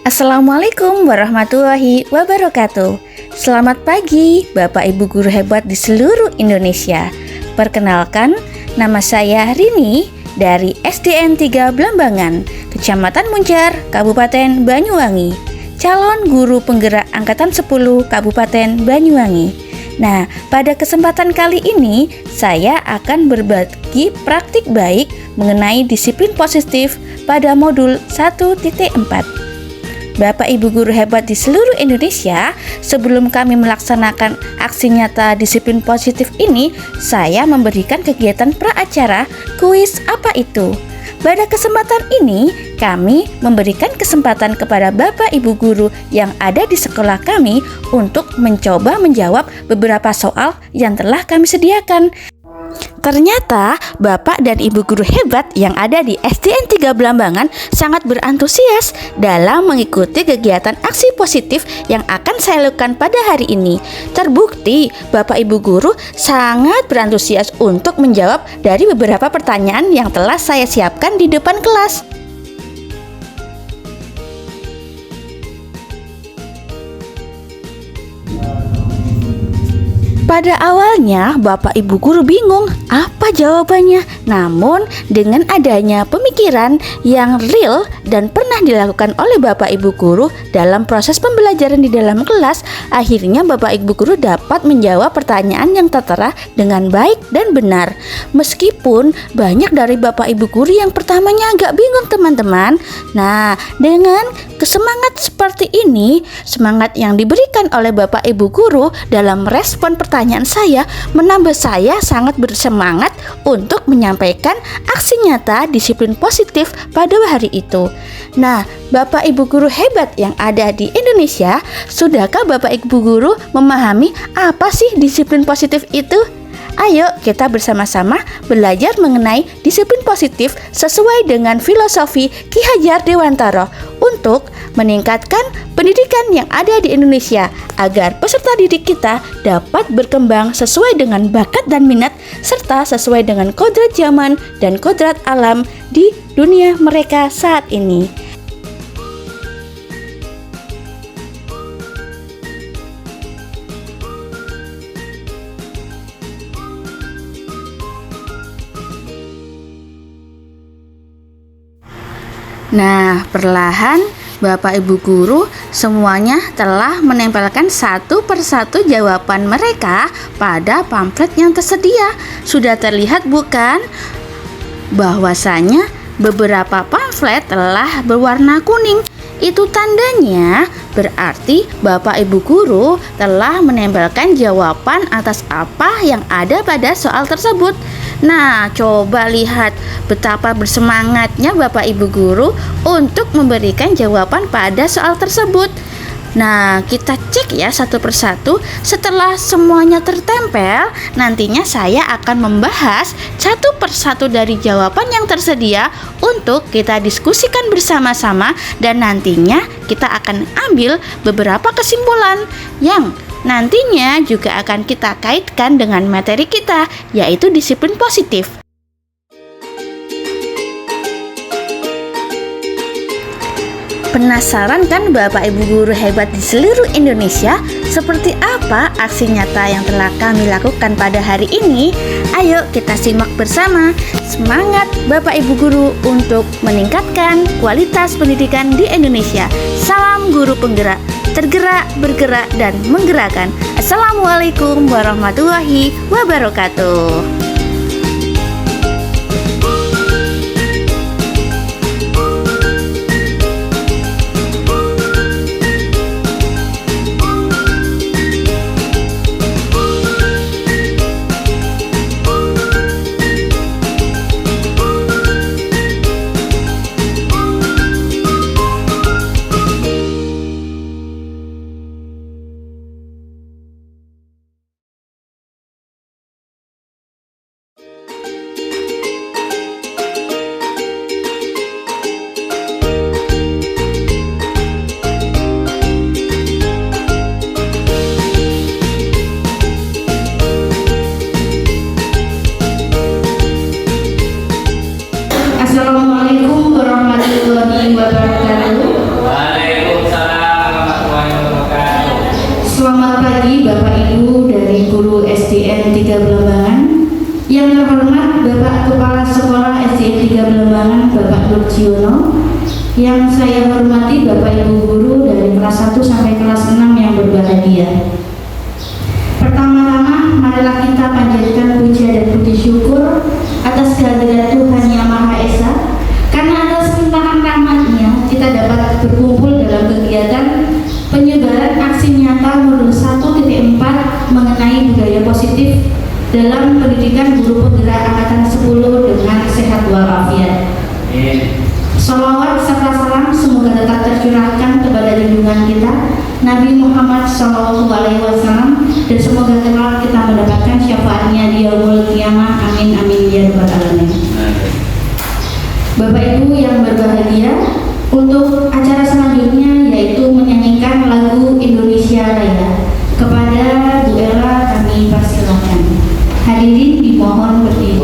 Assalamualaikum warahmatullahi wabarakatuh. Selamat pagi Bapak Ibu guru hebat di seluruh Indonesia. Perkenalkan, nama saya Rini dari SDN 3 Blambangan, Kecamatan Muncar, Kabupaten Banyuwangi, calon guru penggerak Angkatan 10 Kabupaten Banyuwangi. Nah, pada kesempatan kali ini saya akan berbagi praktik baik mengenai disiplin positif pada modul 1.4. Bapak Ibu guru hebat di seluruh Indonesia, sebelum kami melaksanakan aksi nyata disiplin positif ini, saya memberikan kegiatan pra-acara kuis apa itu. Pada kesempatan ini, kami memberikan kesempatan kepada Bapak Ibu guru yang ada di sekolah kami untuk mencoba menjawab beberapa soal yang telah kami sediakan. Ternyata Bapak dan Ibu guru hebat yang ada di SDN 3 Blambangan sangat berantusias dalam mengikuti kegiatan aksi positif yang akan saya lakukan pada hari ini. Terbukti Bapak Ibu guru sangat berantusias untuk menjawab dari beberapa pertanyaan yang telah saya siapkan di depan kelas. Pada awalnya Bapak Ibu guru bingung apa jawabannya. Namun dengan adanya pemikiran yang real dan pernah dilakukan oleh Bapak Ibu guru dalam proses pembelajaran di dalam kelas, akhirnya Bapak Ibu guru dapat menjawab pertanyaan yang tertera dengan baik dan benar. Meskipun banyak dari Bapak Ibu guru yang pertamanya agak bingung teman-teman. Nah, dengan semangat seperti ini, semangat yang diberikan oleh Bapak Ibu guru dalam respon pertanyaan saya menambah saya sangat bersemangat untuk menyampaikan aksi nyata disiplin positif pada hari itu. Nah, Bapak Ibu guru hebat yang ada di Indonesia, sudahkah Bapak Ibu guru memahami apa sih disiplin positif itu? Ayo kita bersama-sama belajar mengenai disiplin positif sesuai dengan filosofi Ki Hajar Dewantara untuk meningkatkan pendidikan yang ada di Indonesia agar peserta didik kita dapat berkembang sesuai dengan bakat dan minat serta sesuai dengan kodrat zaman dan kodrat alam di dunia mereka saat ini. Nah, perlahan Bapak Ibu guru semuanya telah menempelkan satu persatu jawaban mereka pada pamflet yang tersedia. Sudah terlihat bukan? Bahwasanya beberapa pamflet telah berwarna kuning. Itu tandanya berarti Bapak Ibu guru telah menempelkan jawaban atas apa yang ada pada soal tersebut. Nah, coba lihat betapa bersemangatnya Bapak Ibu guru untuk memberikan jawaban pada soal tersebut. Nah, kita cek ya satu persatu. Setelah semuanya tertempel, nantinya saya akan membahas satu persatu dari jawaban yang tersedia untuk kita diskusikan bersama-sama, dan nantinya kita akan ambil beberapa kesimpulan yang nantinya juga akan kita kaitkan dengan materi kita, yaitu disiplin positif. Penasaran kan Bapak Ibu guru hebat di seluruh Indonesia, seperti apa aksi nyata yang telah kami lakukan pada hari ini? Ayo kita simak bersama. Semangat Bapak Ibu guru untuk meningkatkan kualitas pendidikan di Indonesia. Salam guru penggerak, tergerak, bergerak, dan menggerakkan. Assalamualaikum warahmatullahi wabarakatuh. Assalamualaikum warahmatullahi wabarakatuh. Rujiono, yang saya hormati Bapak Ibu Guru dari kelas 1 sampai kelas 6 yang berbahagia. Pertama-tama, marilah kita panjatkan puja dan puji syukur atas kehadiran Tuhan Yang Maha Esa, karena atas limpahan rahmat-Nya kita dapat berkumpul dalam kegiatan penyebaran aksi nyata modul 1.4 mengenai budaya positif dalam pendidikan guru penggerak angkatan 10 dengan sehat walafiat. Shalawat serta salam semoga tetap tercurahkan kepada junjungan kita Nabi Muhammad SAW, dan semoga kelak kita mendapatkan syafaatnya di yaumul qiyamah. Amin amin ya rabbal alamin. Bapak Ibu yang berbahagia, untuk acara selanjutnya yaitu menyanyikan lagu Indonesia Raya. Kepada Bu Ella kami persilakan. Hadirin dimohon berdiri.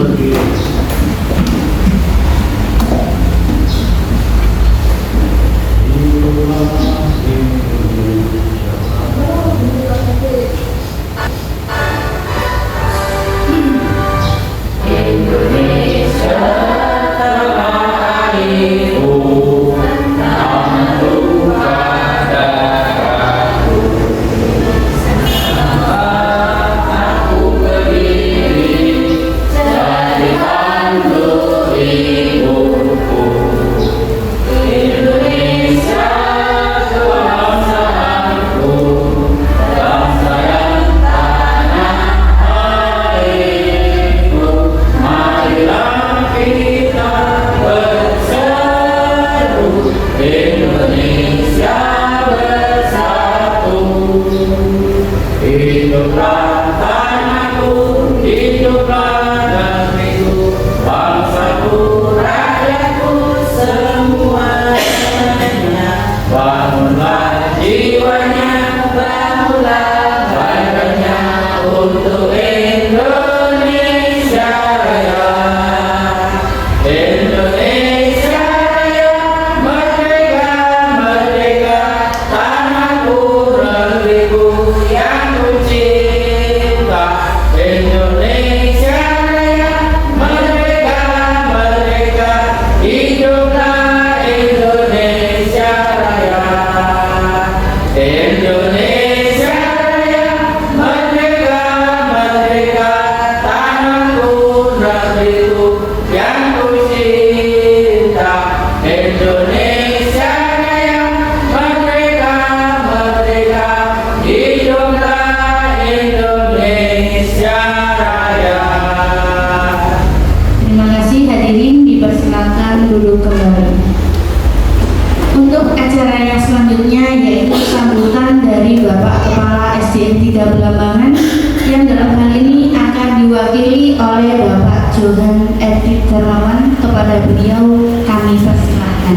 Kepada beliau kami persilahkan.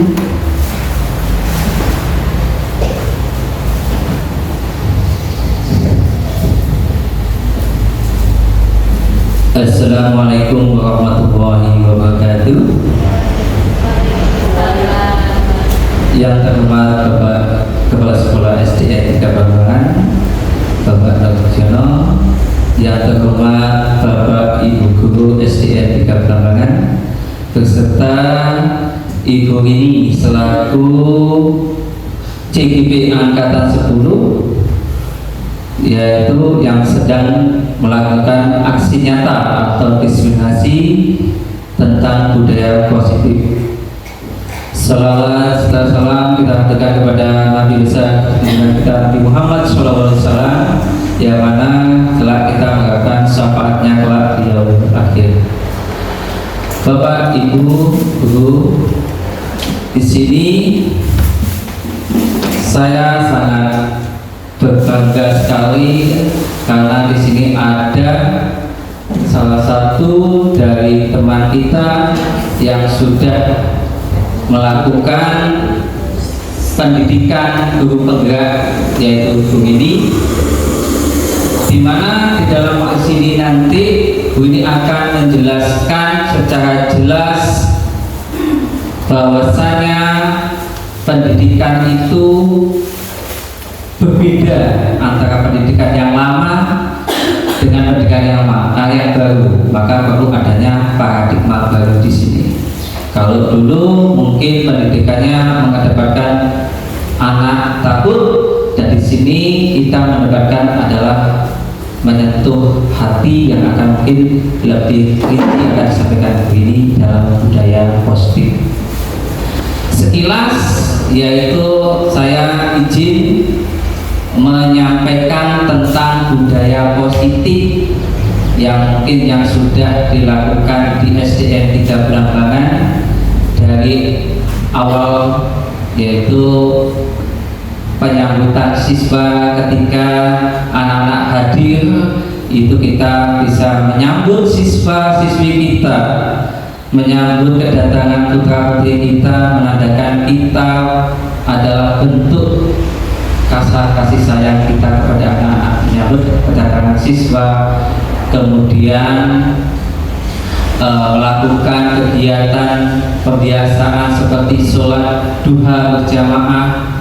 Assalamualaikum warahmatullahi wabarakatuh. Yang terhormat Bapak Kepala Sekolah SDN 3 Blambangan, Bapak Rujiono. Yang terhormat Bapak Ibu Guru SDN 3 Blambangan, beserta Ibu Rini selaku CGP Angkatan 10, yaitu yang sedang melakukan aksi nyata atau diseminasi tentang budaya positif. Salawat serta salam kita haturkan kepada Nabi besar kita Nabi Muhammad SAW, yang mana telah kita mengharapkan syafaatnya kelak di yaumul akhir. Bapak, Ibu, Guru, di sini saya sangat berbangga sekali karena di sini ada salah satu dari teman kita yang sudah melakukan pendidikan guru penggerak, yaitu Bu Ini, di mana di dalam aksi ini nanti Bu ini akan menjelaskan secara jelas bahwasanya pendidikan itu berbeda antara pendidikan yang lama dengan pendidikan yang baru, maka perlu adanya paradigma baru di sini. Kalau dulu mungkin pendidikannya mengedepankan anak takut, dan di sini kita mendapatkan adalah menyentuh hati yang akan mungkin lebih rinci akan disampaikan ini dalam budaya positif. Sekilas yaitu saya izin menyampaikan tentang budaya positif yang mungkin yang sudah dilakukan di SDN 3 Blambangan dari awal, yaitu penyambutan siswa ketika anak-anak hadir, itu kita bisa menyambut siswa-siswi kita, menyambut kedatangan putra-putri kita, menandakan kita adalah bentuk kasih sayang kita kepada anak-anak, menyambut kedatangan siswa, kemudian melakukan kegiatan pembiasaan seperti sholat duha berjamaah,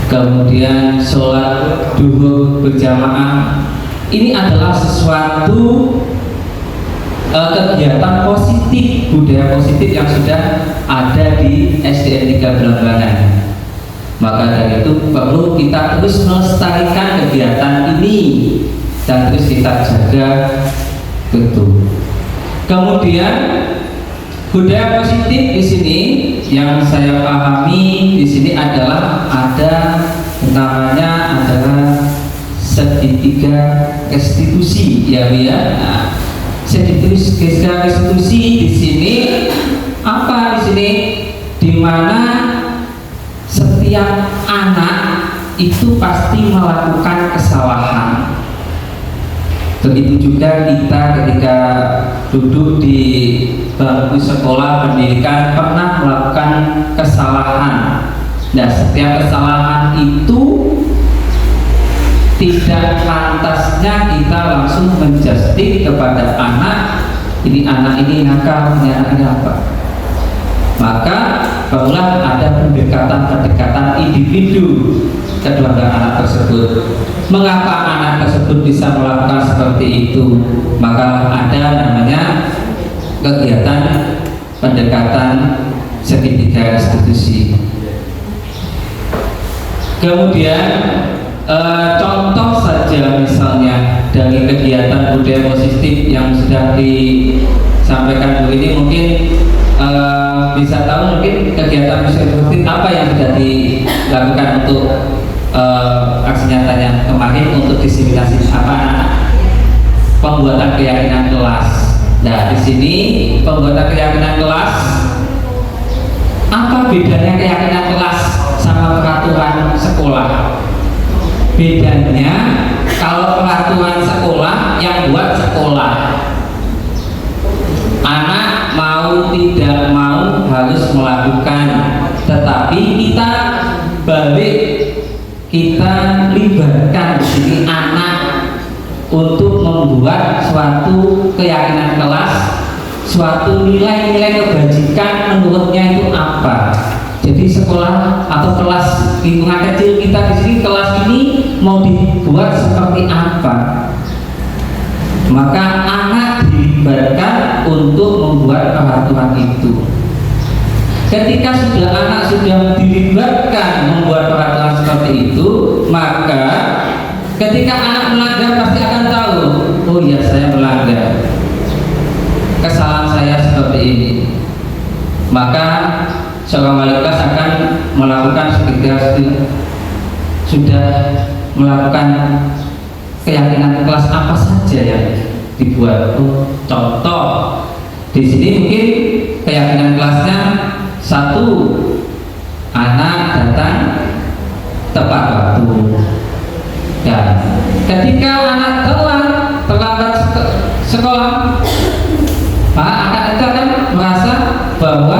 kemudian sholat duhur berjamaah. Ini adalah sesuatu kegiatan positif, budaya positif yang sudah ada di SDN 3 Blambangan. Maka dari itu perlu kita terus melestarikan kegiatan ini dan terus kita jaga betul. Kemudian budaya positif di sini yang saya pahami di sini adalah ada namanya adalah segitiga restitusi, ya Bu ya. Nah, segitiga restitusi di sini apa di sini? Di mana setiap anak itu pasti melakukan kesalahan. Begitu juga kita ketika duduk di bangku sekolah pendidikan pernah melakukan kesalahan. Nah, setiap kesalahan itu tidak pantasnya kita langsung menjustif kepada anak, ini anak ini nakal, ini anak ini apa. Maka barulah ada pendekatan individu kedua anak tersebut. Mengapa anak tersebut bisa melakukan seperti itu? Maka ada namanya kegiatan pendekatan segitiga restitusi. Kemudian contoh saja misalnya dari kegiatan budaya positif yang sudah disampaikan Bu ini, mungkin bisa tahu mungkin kegiatan budaya positif apa yang sudah dilakukan untuk aksi nyatanya kemarin untuk diseminasi apa pembuatan keyakinan kelas. Nah, di sini pembuatan keyakinan kelas, apa bedanya keyakinan kelas sama peraturan sekolah? Bedanya kalau peraturan sekolah yang buat sekolah, anak mau tidak mau harus melakukan, tetapi kita balik, kita libatkan di sini anak untuk membuat suatu keyakinan kelas, suatu nilai-nilai kebajikan menurutnya itu apa. Jadi sekolah atau kelas lingkungan kecil kita di sini, kelas ini mau dibuat seperti apa? Maka anak dilibatkan untuk membuat peraturan itu. Ketika anak sudah dilibatkan membuat peraturan seperti itu, maka ketika anak melanggar pasti akan tahu, oh ya saya melanggar, kesalahan saya seperti ini. Maka seorang wali kelas akan melakukan sudah melakukan keyakinan kelas apa saja yang dibuat. Contoh di sini mungkin keyakinan kelasnya satu, anak datang tepat waktu. Dan ketika anak terlambat sekolah, anak itu akan merasa bahwa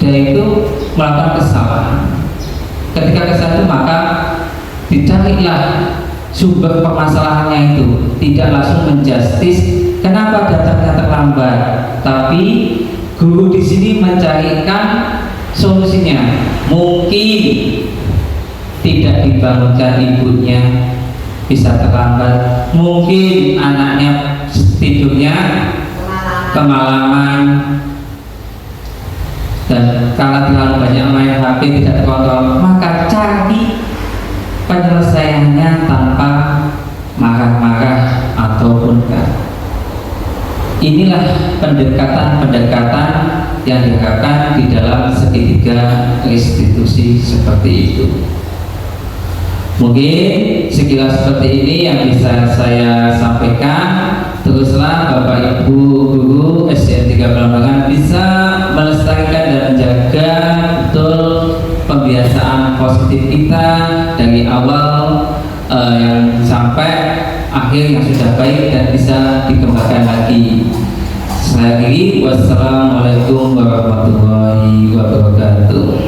dia itu melakukan kesalahan. Ketika kesalahan itu maka dicarilah sumber permasalahannya itu, tidak langsung menjustis kenapa datangnya terlambat, tapi guru di sini mencarikan solusinya. Mungkin tidak dibangunkan ibunya bisa terlambat, mungkin anaknya tidurnya kemalaman, dan kalau terlalu banyak main HP tidak terkontrol, maka cari penyelesaiannya tanpa marah-marah ataupun inilah pendekatan-pendekatan yang diharapkan di dalam segitiga restitusi seperti itu. Mungkin sekilas seperti ini yang bisa saya sampaikan. Teruslah Bapak Ibu Guru SDN 3 Belambangan bisa melestarikan dan menjaga betul pembiasaan positif kita dari awal yang sampai akhir yang sudah baik dan bisa dikembangkan lagi. Saya akhiri, wassalamualaikum warahmatullahi wabarakatuh.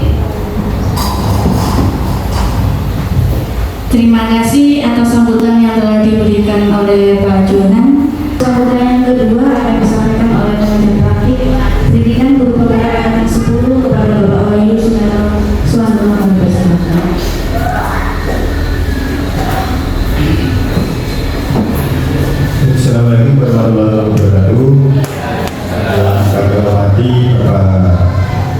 Terima kasih atas sambutan yang telah diberikan oleh Pak Jonan. Sambutan yang kedua akan disampaikan oleh manajer praktik pendidikan guru pembelajaran 10 kepada Bapak Wahyu Suwandono. Assalamualaikum warahmatullahi wabarakatuh. Yang kami hormati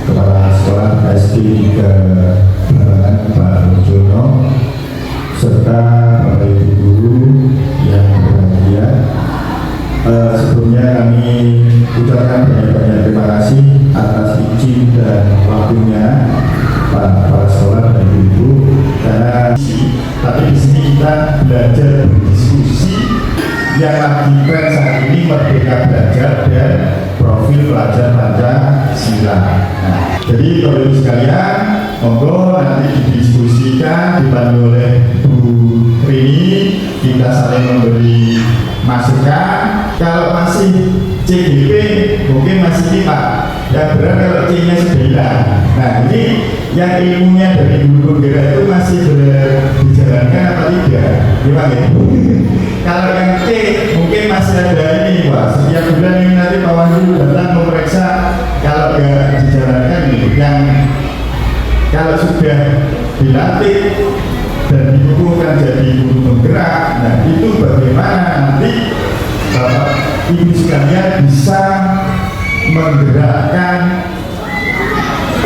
Kepala Sekolah SD 3 Belambangan Pak Jono, serta Bapak Ibu Guru yang berbahagia. Sebelumnya kami ucapkan banyak-banyak terima kasih atas izin dan waktunya Pak Kepala Sekolah dan Ibu, karena tapi di sini kita belajar berdiskusi yang lagi tren saat ini, Merdeka Belajar dan profil pelajar Pancasila. Nah, jadi Bapak Ibu sekalian, monggo nanti didiskusikan dipandu oleh Bu Rini, kita saling memberi masukan. Kalau masih CGP mungkin masih kita, yang berat kalau C-nya sudah hilang. Nah, ini yang ilmunya dari guru gerak itu masih dijalankan apa tidak? Gimana ya? Kalau yang C mungkin masih ada ini, Pak. Setiap bulan ini nanti Pak Wahyu datang memeriksa kalau nggak dijalankan ini. Yang kalau sudah dilatih dan dikukuhkan jadi guru penggerak, nah itu bagaimana nanti Bapak Ibu sekalian bisa menggerakkan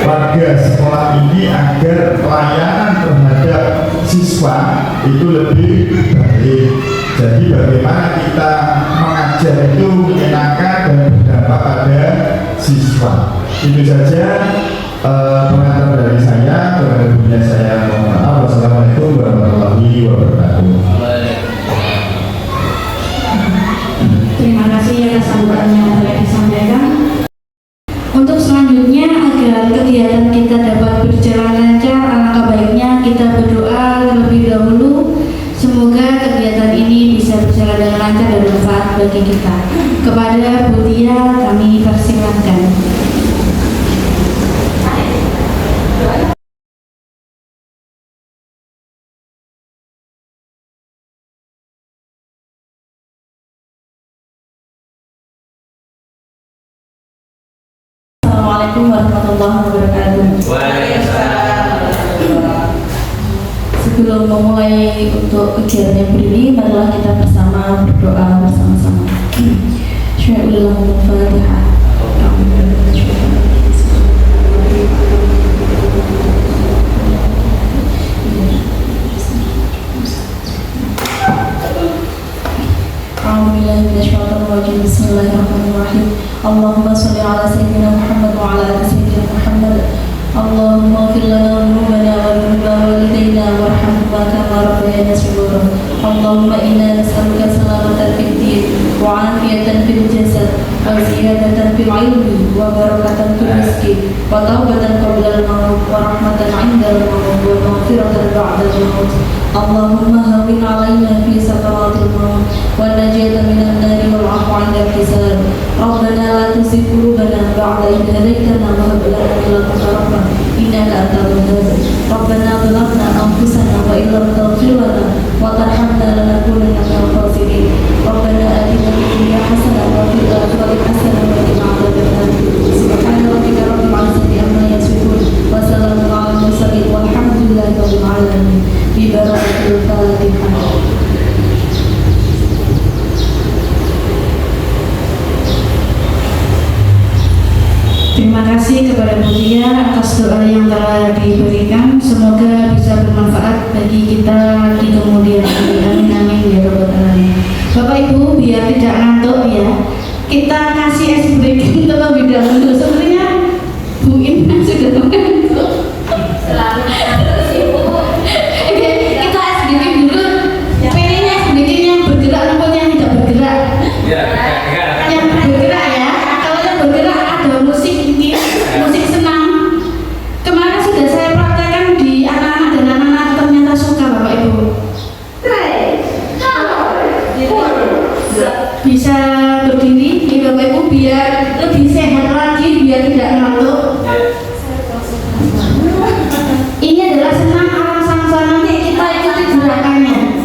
warga sekolah ini agar pelayanan terhadap siswa itu lebih baik. Jadi bagaimana kita mengajar itu menyenangkan dan berdampak pada siswa. Itu saja pengantar dari saya. Kurang saya mohon maaf. Wassalamualaikum warahmatullahi wabarakatuh. Terima kasih atas sambutan yang telah disampaikan. Untuk selanjutnya, agar kegiatan kita dapat berjalan lancar, alangkah baiknya kita berdoa terlebih dahulu. Semoga kegiatan ini bisa berjalan dengan lancar dan bermanfaat bagi kita. Kepada Bu Tia kami persilahkan. Assalamualaikum warahmatullahi wabarakatuh. Sebelum memulai untuk kegiatan yang berdiri, marilah kita bersama berdoa bersama-sama. Bismillahirrahmanirrahim. Bismillahirrahmanirrahim. Allahumma sholli ala sayyidina Muhammad wa ala ali sayyidina Muhammad. Allahumma ighfir lana dhunubana wa dhunuba walidayna warhamhuma kama rabbayana shighara. Allahumma inna nas'aluka salamatan fid din wa 'afiyatan fil jasad wa ziyadatan fil 'ilmi wa barakatan fil rizqi wa tawbatan qabla al-maut wa rahmatan 'inda al-maut wa maghfiratan ba'da al-maut. Allahumma hawwin 'alaina fi sakaratil maut wa najata minan nari wal 'afwa 'inda al-hisab. Rabbana la tuzigh qulubana ba'da idh hadaytana wa hab lana min ladunka rahmah innaka antal wahhab. Rabbana zalamna anfusana wa illam taghfir lana wa tarhamna lanakunanna minal khasirin. Rabbana atina fid dunya hasanah wa fil akhirati hasanah wa qina adzabannar. Subhana rabbika rabbil izzati amma yasifun wa salamun 'alal mursalin walhamdulillahi rabbil alamin. Bi barakatil Fatihah. Terima kasih kepada Bu Tia berikan semoga bisa bermanfaat bagi kita di kemudian hari. Amin amin ya rabbal alamin. Bapak Ibu, biar tidak ngantuk ya, kita kasih es breaking terlebih dahulu. Sebenarnya Bu Inna sudah ngantuk. Selalu Oke, kita es breaking dulu. Pengennya es breaking yang bergerak, namun yang tidak bergerak. Yang bergerak ya. Kalau yang bergerak ada musik ini, musik senang. Kemarin sudah saya praktekkan di anak-anak dan anak-anak ternyata suka Bapak Ibu. Bisa berdiri ya Bapak Ibu biar lebih sehat lagi, biar tidak ngantuk. Ini adalah senang alam samsa, nanti kita ikuti gerakannya.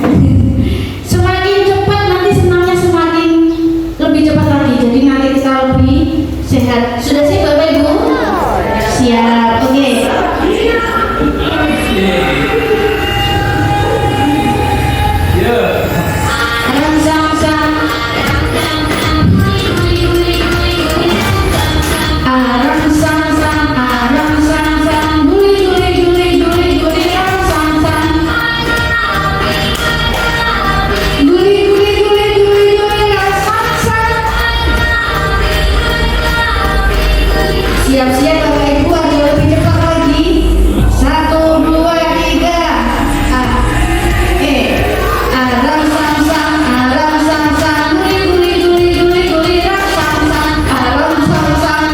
Semakin cepat nanti senangnya semakin lebih cepat lagi. Jadi nanti kita lebih sehat. Sudah siap Bapak Ibu? Siap. Oke. Alam samsa. Aram sang-sang, aram sang-sang, guli-guli-guli-guli-guli, aram sang-sang. Guli-guli-guli-guli-guli, aram sang-sang. Siap-siap Bapak Ibu, ada lebih cepat lagi. 1, 2, 3. Oke. Aram sang-sang, aram sang-sang, guli-guli-guli-guli-guli, aram sang-sang, aram sang-sang.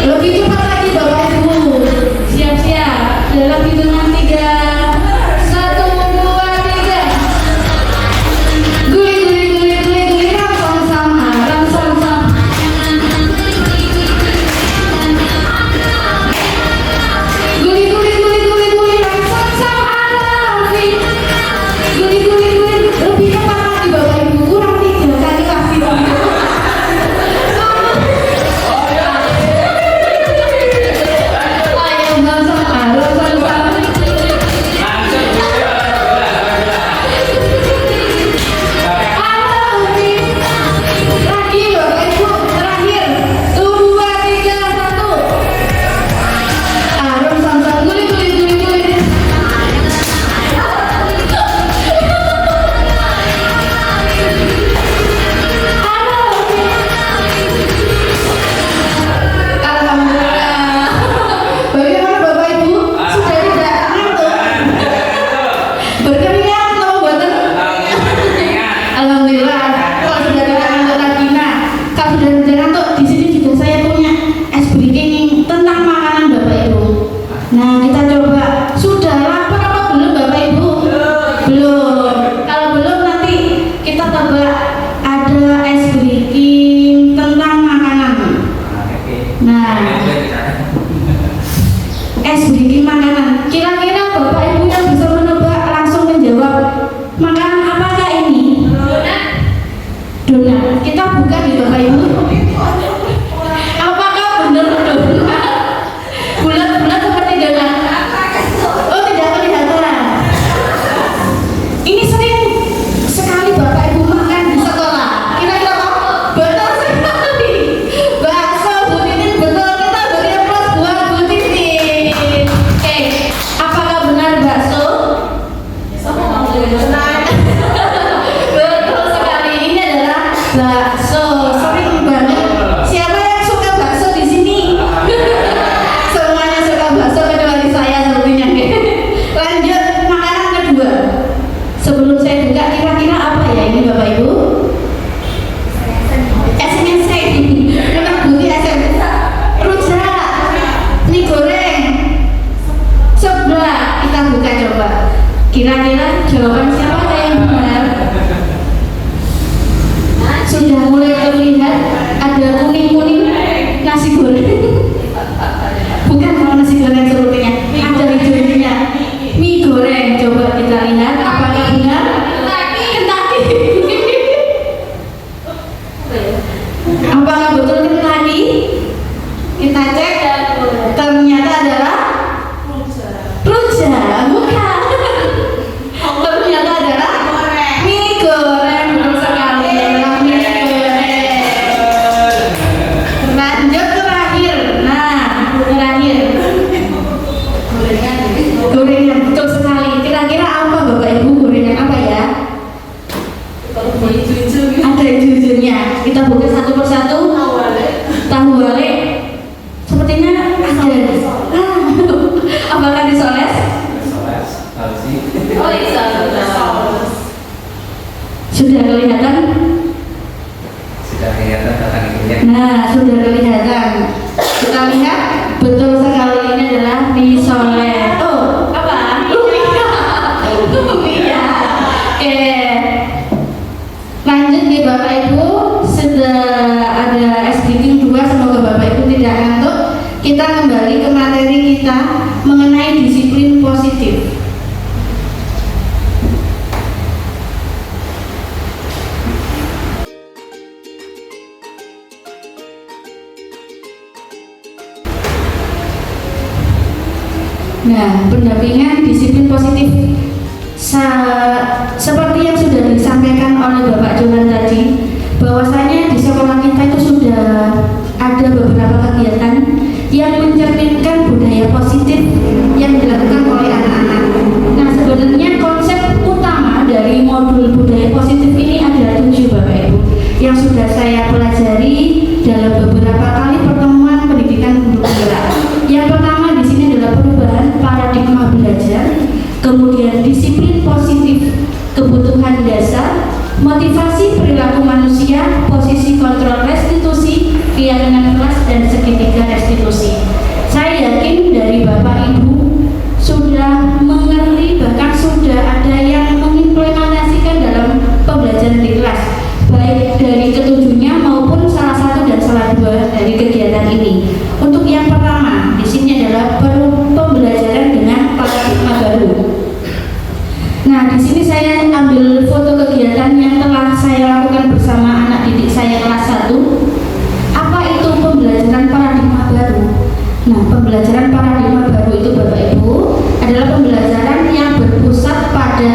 Lebih cepat lagi Bapak Ibu. Siap-siap. Dalam hitungan 3. 1, 2, 3. Guli-guli-guli-guli-guli, ram-sam-sam, ram-sam-sam. Guli-guli-guli-guli-guli, ram-sam-sam, arafi. Guli-guli-guli, lebih cepat lagi Bapak Ibu, kurang 3 kali lagi. Ayo ram-sam, ram-sam-sam. Arafi. Lagi Bapak Ibu, terakhir. 2, 3, 1. Arum sang-sang, guli-guli-guli-guli. Alhamdulillah. Bagaimana Bapak Ibu? Sudah tidak ngantuk? Berkeringat atau buatan? Alhamdulillah. Kalau sudah tidak ngantuk lagi, nah, kalau sudah tidak ngantuk, di sini juga saya punya es breaking tentang makanan Bapak Ibu. Nah, kita coba. Sudah lapar apa belum Bapak Ibu? Belum. Kalau belum nanti kita coba ada es breaking tentang makanan. Nah, es breaking makanan. Kira-kira Bapak Ibu yang bisa menebak langsung menjawab makanan apakah ini? Donat. Kita buka di Bapak Ibu. Apakah benar donat? Bulat-bulat seperti donat. Oh, tidak kelihatan. Ini sering sekali Bapak Ibu makan di sekolah. Kira-kira apa? Betul sekali. Bakso Bu Titin, betul. Kita beri aplaus buat Bu Titin. Oke, apakah benar bakso? Betul sekali. Ini adalah bakso. Sering banget. Siapa yang suka bakso di sini? Semuanya suka bakso kecuali saya sepertinya. Lanjut makanan kedua. Sebelum saya buka, kira-kira apa ya ini Bapak Ibu? SMS Lemak Bumi SMS rujak, mie goreng, sebelah. Kita buka coba. Kira-kira jawaban siapa yang benar? Sudah mulai Sudah kelihatan? Sudah kelihatan batang hidungnya. Nah, sudah kelihatan. Kita lihat, betul sekali ini adalah misoleh. Oh, apa? Lumia. Lumia. Oke. Lanjut nih Bapak Ibu, sudah ada SDQ 2, semoga Bapak Ibu tidak ngantuk. Kita kembali ke materi kita mengenai disiplin positif. Nah, pendampingan disiplin positif seperti yang sudah disampaikan oleh Bapak Johan tadi, bahwasanya di sekolah kita itu sudah ada beberapa kegiatan yang mencerminkan budaya positif yang dilakukan oleh anak-anak. Nah, sebenarnya konsep utama dari modul budaya positif ini ada 7 Bapak Ibu yang sudah saya pelajari dalam beberapa kali pertemuan pendidikan guru penggerak. Yang pertama di sini adalah perubahan paradigma belajar, kemudian disiplin positif, kebutuhan dasar, motivasi perilaku manusia, posisi kontrol restitusi, keyakinan kelas, dan segitiga restitusi. Saya yakin dari Bapak Ibu sudah mengerti, bahkan sudah ada yang mengimplementasikan dalam pembelajaran di kelas, baik dari ketujuhnya maupun salah satu dan salah dua dari kegiatan ini. Untuk yang pertama di sini adalah pembelajaran dengan paradigma baru. Nah, di sini saya ambil foto kegiatan yang telah saya lakukan bersama anak didik saya kelas 1. Apa itu pembelajaran paradigma baru? Nah, pembelajaran paradigma baru itu Bapak Ibu adalah pembelajaran yang berpusat pada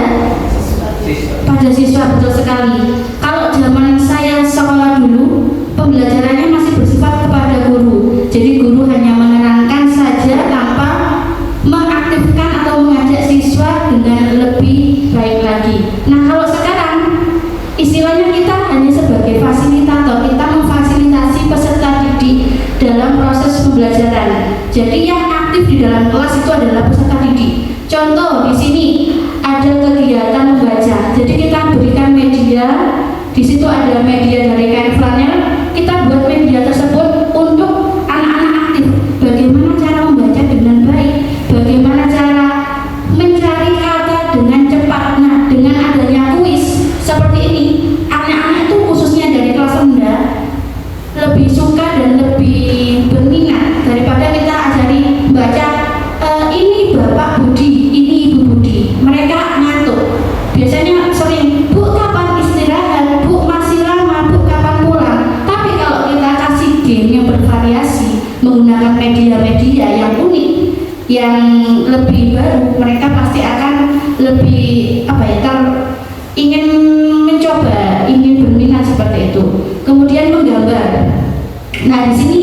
siswa, betul sekali. Kalau zaman saya sekolah dulu, pembelajarannya masih bersifat kepada guru. Jadi guru hanya menerangkan saja tanpa mengaktifkan atau mengajak siswa dengan lebih baik lagi. Nah, kalau sekarang istilahnya kita hanya sebagai fasilitator, kita memfasilitasi peserta didik dalam proses pembelajaran. Jadi yang aktif di dalam kelas itu adalah peserta didik. Contoh di sini ada kegiatan membaca. Jadi kita berikan media. Di situ ada media dari kain flanel. Kita buat media tersebut untuk anak-anak aktif. Bagaimana cara membaca dengan baik? Bagaimana cara mencari kata dengan cepat? Nah, dengan adanya kuis seperti ini, anak-anak itu khususnya dari kelas rendah lebih suka dan lebih berminat daripada kita ajari baca ini Bapak Budi, ini Ibu Budi. Mereka ngantuk. Biasanya sering, Bu kapan istirahat? Bu masih lama? Bu kapan pulang? Tapi kalau kita kasih game yang bervariasi menggunakan media-media yang unik, yang lebih baru, mereka pasti akan lebih ingin mencoba, ingin berminat seperti itu. Kemudian menggambar. Nah, di sini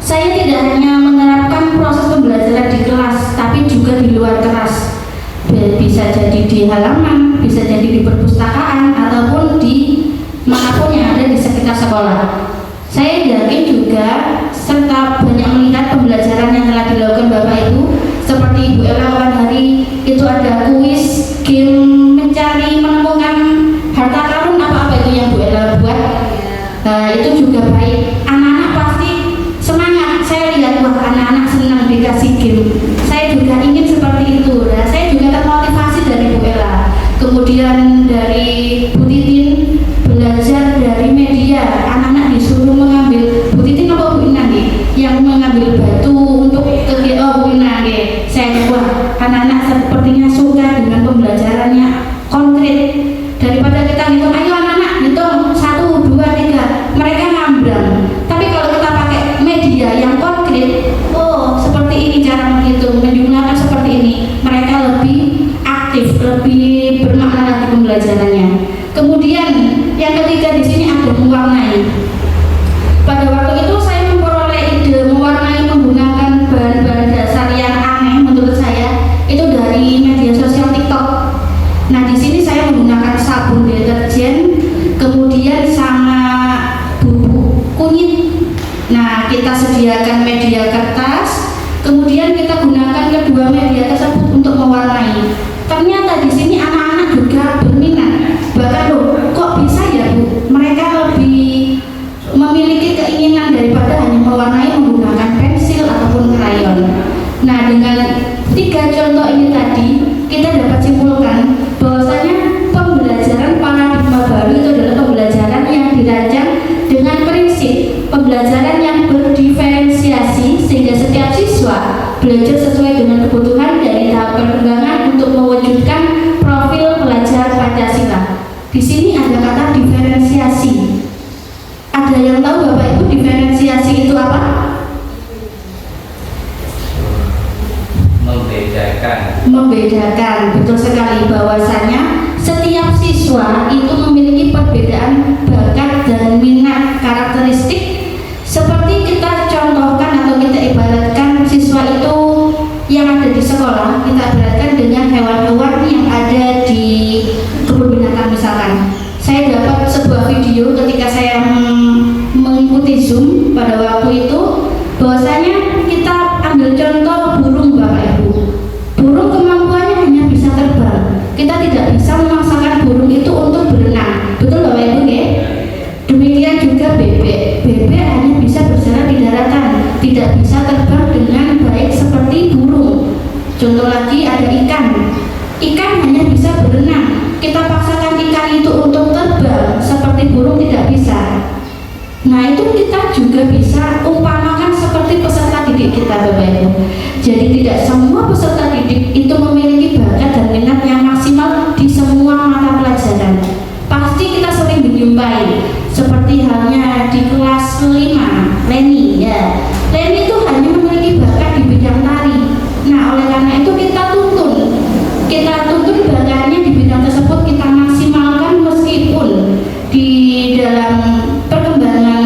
saya tidak hanya menerapkan proses pembelajaran di kelas, tapi juga di luar kelas. Bisa jadi di halaman, bisa jadi di perpustakaan, ataupun di manapun yang ada di sekitar sekolah. Saya yakin juga serta banyak melihat pembelajaran yang telah dilakukan Bapak Ibu, seperti Ibu Ella kapan hari itu ada kuis, game mencari menemukan harta karun, apa-apa itu yang Bu Ella buat. Itu juga baik. Anak-anak pasti semangat. Saya lihat wah anak-anak senang dikasih game. Saya juga ingin seperti itu. Nah, saya juga termotivasi dari Bu Ella. Kemudian dari Bu Titin belajar dari media. Anak-anak disuruh mengambil, Bu Titin apa Bu Inang yang mengambil batu untuk Bu Inang. Saya wah anak-anak sepertinya suka dengan pembelajarannya konkret. Daripada kita hitung, ayo anak-anak hitung 1, 2, 3, mereka ngambang. Tapi kalau kita pakai media yang konkret, oh seperti ini cara menghitung, menjumlahkan seperti ini, mereka lebih aktif, lebih bermakna lagi pembelajarannya. Kemudian yang ketiga di sini ada mewarnai. Pada waktu itu saya memperoleh ide mewarnai menggunakan bahan-bahan dasar yang aneh menurut saya itu dari media sosial TikTok. Nah, di sini saya menggunakan sabun deterjen, kemudian sama bubuk kunyit. Nah, kita sediakan media kertas, kemudian kita gunakan kedua media tersebut untuk mewarnai. Ternyata di sini anak-anak juga berminat. Bahkan loh, Di sini ada kata diferensiasi. Ada yang tahu Bapak Ibu diferensiasi itu apa? Membedakan, betul sekali, bahwasanya setiap siswa itu memiliki perbedaan bakat dan minat karakteristik. Seperti kita contohkan atau kita ibaratkan siswa itu yang ada di sekolah, kita ibaratkan dengan hewan-hewan yang ada di kebun binatang misalkan. Saya dapat sebuah video ketika saya mengikuti Zoom pada waktu itu, bahwasanya kita ambil contoh burung Bapak Ibu. Burung kemampuannya hanya bisa terbang. Kita tidak bisa memaksakan burung itu untuk berenang. Betul Bapak Ibu ya? Demikian juga bebek. Bebek hanya bisa berjalan di daratan, tidak bisa terbang dengan baik seperti burung. Contoh lagi ada ikan. Ikan hanya bisa berenang. Kita paksakan ikan itu untuk terbang seperti burung tidak bisa. Nah itu kita juga bisa umpamakan seperti peserta didik kita Bapak Ibu. Jadi tidak semua peserta didik itu memiliki bakat dan minat yang maksimal di semua mata pelajaran. Pasti kita sering dijumpai seperti halnya di kelas 5 Leni ya. Leni itu hanya memiliki bakat di bidang tari. Nah oleh karena itu kita tuntut bakatnya di bidang tersebut, kita maksimalkan meskipun di dalam perkembangan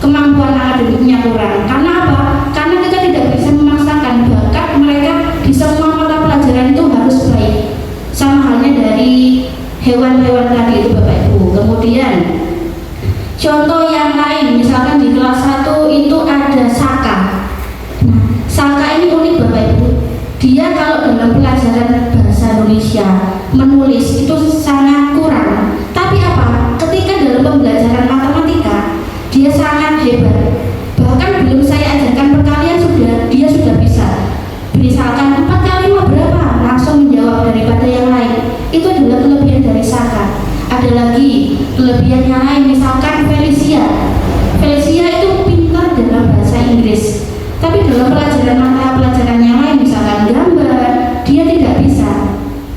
kemampuan akademiknya kurang. Karena apa? Karena kita tidak bisa memaksakan bakat mereka di semua mata pelajaran itu harus baik. Sama halnya dari hewan-hewan tadi itu Bapak Ibu. Kemudian contoh yang lain, misalkan di kelas 1 itu ada Saka. Nah, Saka ini unik Bapak Ibu. Dia kalau dalam pelajaran bahasa Indonesia menulis itu sangat kurang. Tapi apa? Ketika dalam pembelajaran matematika dia sangat hebat. Bahkan belum saya ajarkan perkalian dia sudah bisa. Misalkan 4 kali 5 berapa? Langsung menjawab daripada yang lain. Itu adalah kelebihan dari Saka. Ada lagi kelebihan yang lain, misalkan Felicia. Felicia itu pintar dalam bahasa Inggris. Tapi dalam mata pelajaran yang lain, misalkan gambar, dia tidak bisa.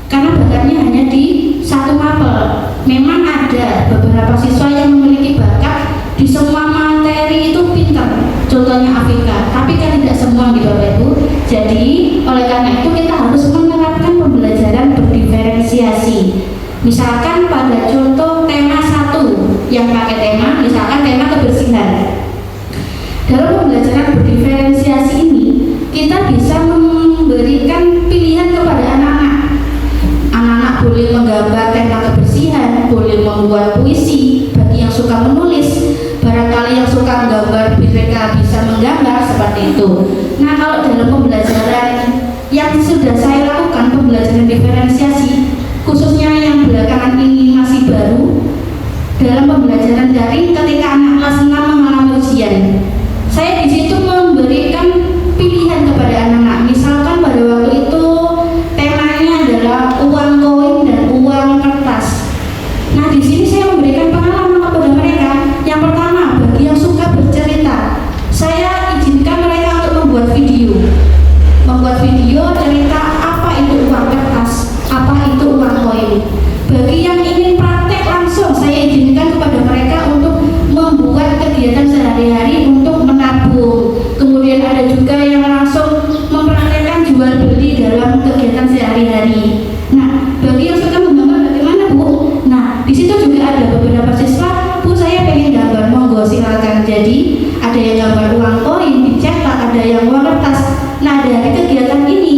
Karena bakatnya hanya di satu mapel. Memang ada beberapa siswa yang memiliki bakat di semua materi itu pintar, contohnya Afrika, tapi kan tidak semua di Bapak Ibu. Jadi oleh karena itu kita harus menerapkan pembelajaran berdiferensiasi. Misalkan pada contoh tema 1 yang pakai tema, misalkan tema kebersihan. Dalam pembelajaran berdiferensiasi ini kita bisa memberikan pilihan kepada anak-anak. Anak-anak boleh menggambar tema kebersihan, boleh membuat puisi bagi yang suka menulis. Barangkali yang suka menggambar mereka bisa menggambar seperti itu. Nah kalau dalam pembelajaran yang sudah saya lakukan, pembelajaran diferensiasi khususnya yang belakangan ini masih baru, dalam pembelajaran daring ketika anak kelas 6 mengalami ujian, saya di situ memberikan pilihan kepada anak-anak. Misalkan pada waktu itu temanya adalah uang koin dan uang kertas. Nah di sini saya memberikan pengalaman kepada mereka. Yang pertama, bagi yang suka bercerita, saya izinkan mereka untuk membuat video cerita apa itu uang kertas, apa itu uang koin. Bagi yang ingin praktek langsung, saya izinkan kepada mereka untuk membuat kegiatan sehari-hari untuk menabung. Kemudian ada juga yang langsung mempraktekkan jual beli dalam kegiatan sehari-hari. Nah, bagi yang suka menggambar bagaimana Bu? Nah, di situ juga ada beberapa siswa, Bu saya pengen gambar, monggo silakan. Jadi ada yang gambar uang koin dicetak, ada yang uang kertas. Nah dari kegiatan ini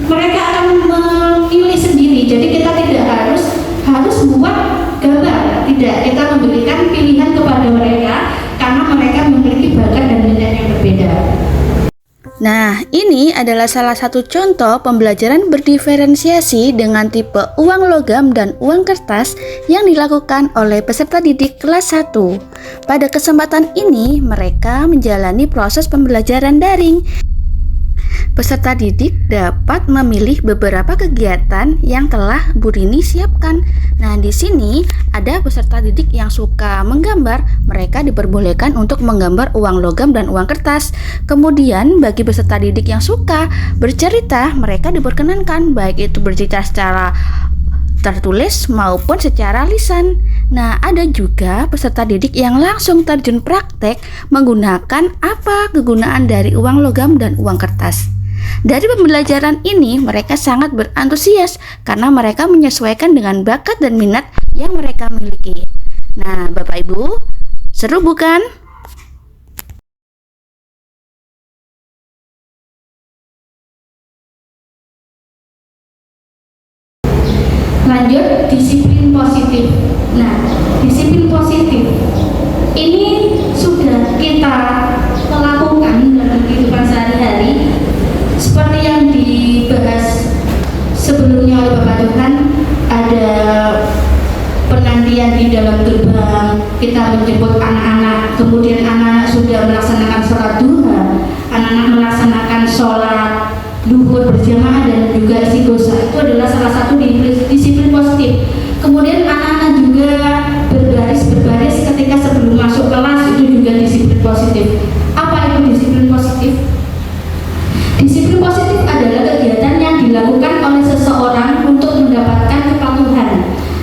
mereka akan memilih sendiri. Jadi kita tidak harus buat gambar, tidak, kita memberikan pilihan kepada mereka karena mereka memiliki bakat dan minat yang berbeda. Nah, ini adalah salah satu contoh pembelajaran berdiferensiasi dengan tipe uang logam dan uang kertas yang dilakukan oleh peserta didik kelas 1. Pada kesempatan ini, mereka menjalani proses pembelajaran daring. Peserta didik dapat memilih beberapa kegiatan yang telah Bu Rini siapkan. Nah, di sini ada peserta didik yang suka menggambar, mereka diperbolehkan untuk menggambar uang logam dan uang kertas. Kemudian bagi peserta didik yang suka bercerita, mereka diperkenankan baik itu bercerita secara tertulis maupun secara lisan. Nah, ada juga peserta didik yang langsung terjun praktek menggunakan kegunaan dari uang logam dan uang kertas. Dari pembelajaran ini, mereka sangat berantusias karena mereka menyesuaikan dengan bakat dan minat yang mereka miliki. Nah, Bapak Ibu, seru bukan? Lanjut, disiplin positif. Nah, disiplin positif ini sudah kita lakukan dalam kehidupan sehari-hari seperti yang dibahas sebelumnya oleh Bapak Tuhan. Ada penantian di dalam gerbang, kita menjemput anak-anak, kemudian anak-anak sudah melaksanakan sholat duha, anak-anak melaksanakan sholat duhur berjamaah dan juga istighosah. Itu adalah salah satu disiplin positif. Kemudian anak-anak juga berbaris ketika sebelum masuk kelas, itu juga disiplin positif. Apa itu disiplin positif? Disiplin positif adalah kegiatan yang dilakukan oleh seseorang untuk mendapatkan kepatuhan.